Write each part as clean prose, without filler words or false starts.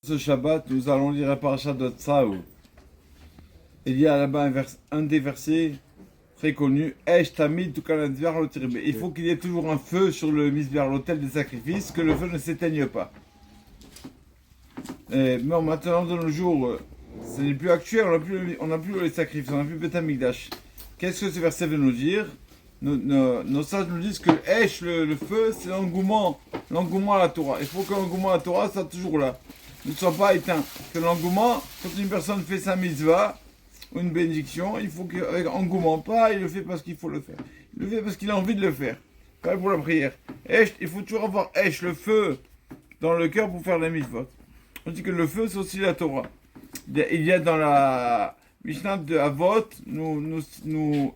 Ce Shabbat, nous allons lire la paracha de Tsaou. Il y a là-bas un des versets très connus. Esh tamid tukaladvar lo tirbe. Il faut qu'il y ait toujours un feu sur le misbéar, l'autel des sacrifices, que le feu ne s'éteigne pas. Mais maintenant, de nos jours, ce n'est plus actuel, on n'a plus les sacrifices, on n'a plus Beth Amikdash. Qu'est-ce que ce verset veut nous dire? Nos sages nous disent que Esh, le feu, c'est l'engouement à la Torah. Il faut que l'engouement à la Torah soit toujours là, ne soit pas éteint. Que l'engouement, quand une personne fait sa mitzvah ou une bénédiction, il faut qu'avec engouement, pas il le fait parce qu'il faut le faire. Il le fait parce qu'il a envie de le faire, pas pour la prière. Esh, il faut toujours avoir Esh, le feu, dans le cœur pour faire la mitzvot. On dit que le feu, c'est aussi la Torah. Il y a dans la Mishnah de Avot,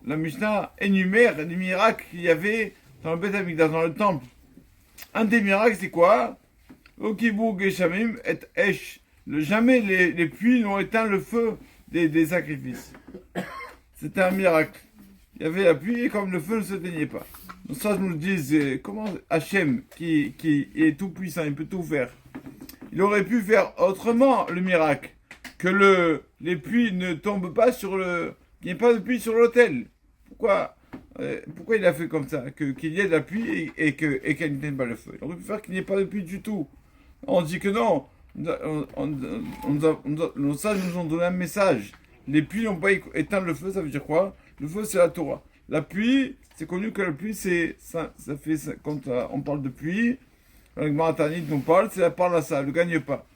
la Mishnah énumère les miracles qu'il y avait dans le Beth Amikdash, dans le temple. Un des miracles, c'est quoi? Okibou Geshamim et Esh. Jamais les pluies n'ont éteint le feu des sacrifices. C'était un miracle. Il y avait la pluie et comme le feu ne s'éteignait pas. Donc ça, je nous le dis, comment Hachem, qui est tout puissant, il peut tout faire. Il aurait pu faire autrement le miracle. Que les pluies ne tombent pas qu'il n'y ait pas de pluie sur l'autel. Pourquoi il a fait comme ça? Qu'il y ait de la pluie et qu'elle n'éteigne pas le feu. Il aurait pu faire qu'il n'y ait pas de pluie du tout. On dit que non. Nos sages nous ont donné un message. Les pluies n'ont pas éteint le feu, ça veut dire quoi? Le feu, c'est la Torah. La pluie, c'est connu que la pluie, quand on parle de pluie, quand le Maratanit nous parle, c'est la parnassa, ne gagne pas.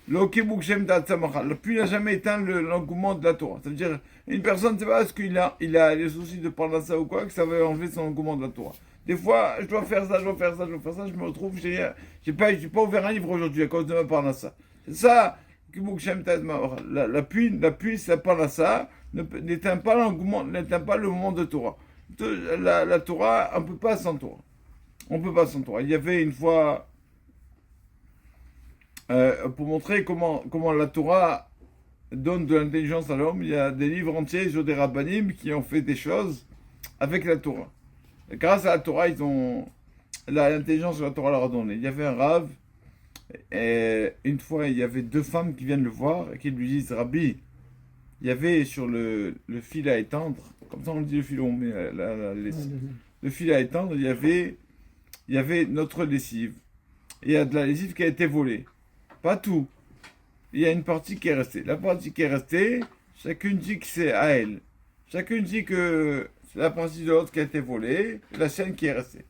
La pluie n'a jamais éteint l'engouement de la Torah. C'est-à-dire, une personne, c'est pas parce qu'il a les soucis de parnassa ou quoi, que ça va enlever son engouement de la Torah. Des fois, je dois faire ça, je me retrouve, j'ai pas ouvert un livre aujourd'hui à cause de ma parnassa. C'est ça, la pluie, c'est la parnassa, n'éteint pas l'engouement, n'éteint pas le moment de Torah. La Torah, on peut pas sans Torah. On peut pas sans Torah. Il y avait une fois, pour montrer comment la Torah donne de l'intelligence à l'homme, il y a des livres entiers sur des rabbanim qui ont fait des choses avec la Torah. Et grâce à la Torah, l'intelligence de la Torah leur a donné. Il y avait un rav, et une fois, il y avait deux femmes qui viennent le voir et qui lui disent, Rabbi, il y avait sur le fil à étendre, comme ça on dit le fil, on met le fil à étendre, il y avait notre lessive. Il y a de la lessive qui a été volée. Pas tout. Il y a une partie qui est restée. La partie qui est restée, chacune dit que c'est à elle. Chacune dit que c'est la partie de l'autre qui a été volée, et la sienne qui est restée.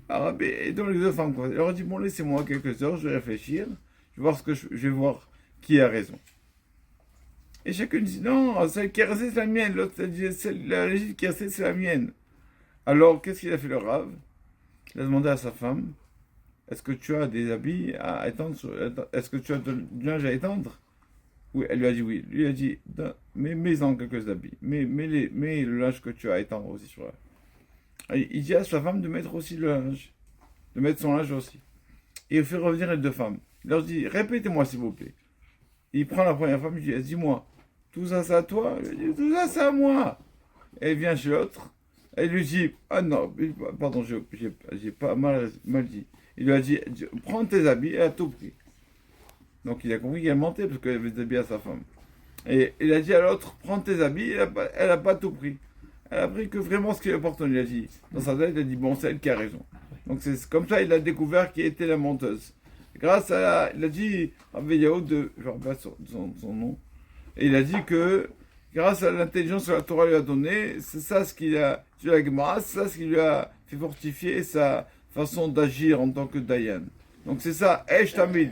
Alors, et donc les deux femmes, quoi. Elle leur a dit, bon, laissez-moi quelques heures, je vais réfléchir, je vais voir qui a raison. Et chacune dit, non, celle qui est restée, c'est la mienne. L'autre, elle dit, la légitime qui est restée, c'est la mienne. Alors, qu'est-ce qu'il a fait le rave? Il a demandé à sa femme, est-ce que tu as des habits à étendre? Est-ce que tu as du linge à étendre? Oui, elle lui a dit oui. Lui a dit, mets-en quelques habits. Mets le linge que tu as à étendre aussi sur elle. Il dit à sa femme de mettre aussi le linge. De mettre son linge aussi. Et il fait revenir les deux femmes. Il leur dit, répétez-moi s'il vous plaît. Il prend la première femme, il dit, dis-moi, tout ça c'est à toi? Il dit, tout ça c'est à moi. Et elle vient chez l'autre. Elle lui dit, ah non, pardon, j'ai pas mal dit. Il lui a dit, prends tes habits, elle a tout pris. Donc il a compris qu'elle mentait parce qu'elle avait des habits à sa femme. Et il a dit à l'autre, prends tes habits, elle a pas tout pris. Elle a pris que vraiment ce qui lui appartenait. Il a dit, dans sa tête, il a dit, bon, c'est elle qui a raison. Donc c'est comme ça il a découvert qui était la menteuse. Grâce à il a dit, Rav de, je ne rappelle pas son nom, et il a dit que grâce à l'intelligence que la Torah lui a donnée, c'est ça ce qu'il a, c'est ça ce qui lui a fait fortifier sa façon d'agir en tant que Dayan. Donc c'est ça, Esh Tamid.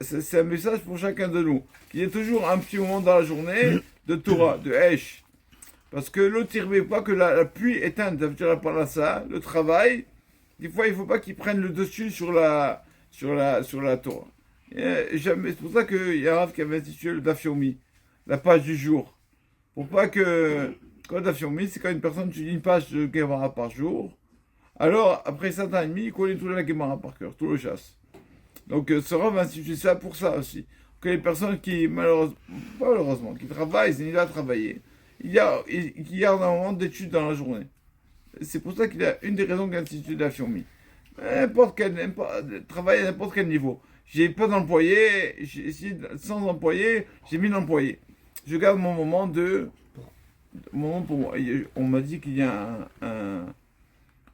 C'est un message pour chacun de nous. Qu'il y ait toujours un petit moment dans la journée de Torah, de Esh. Parce que l'autre, il ne pas que la pluie éteinte, ça veut dire par ça, le travail, des fois, il ne faut pas qu'il prenne le dessus sur la Torah. C'est pour ça qu'il y a un Rav qui avait intitulé le Daf Yomi, la page du jour. Pour pas que, quand le Daf Yomi, c'est quand une personne tu lis une page de Gemara par jour, alors, après 7 ans et demi, il connaît toute la Gemara par cœur, tout le chasse. Donc, ce Rav a institué ça pour ça aussi. Que les personnes qui, malheureusement, qui travaillent, c'est à travailler, il y a un moment d'études dans la journée. C'est pour ça qu'il a une des raisons qu'il a institué la Fiomi. Travailler à n'importe quel niveau. j'ai pas d'employé, sans employé, j'ai 1000 employés. Je garde mon moment pour moi. On m'a dit qu'il y a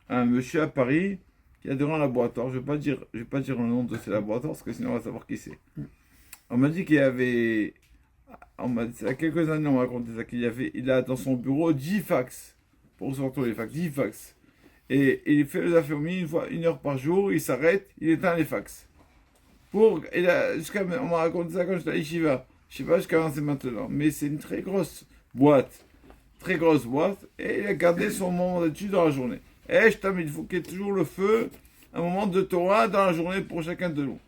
un monsieur à Paris qui a devant un laboratoire. Je vais pas dire le nom de ce laboratoire parce que sinon on va savoir qui c'est. On m'a dit qu'il y avait, il y a quelques années on m'a raconté ça, il a dans son bureau 10 fax pour recevoir tous les fax, 10 fax. Et il fait les affaires une heure par jour, il s'arrête, il éteint les fax. On m'a raconté ça quand j'étais à Yeshiva. Je sais pas jusqu'à quand c'est maintenant, mais c'est une très grosse boîte. Très grosse boîte. Et il a gardé son moment d'étude dans la journée. Et je t'aime, il faut qu'il y ait toujours le feu, un moment de Torah dans la journée pour chacun de nous.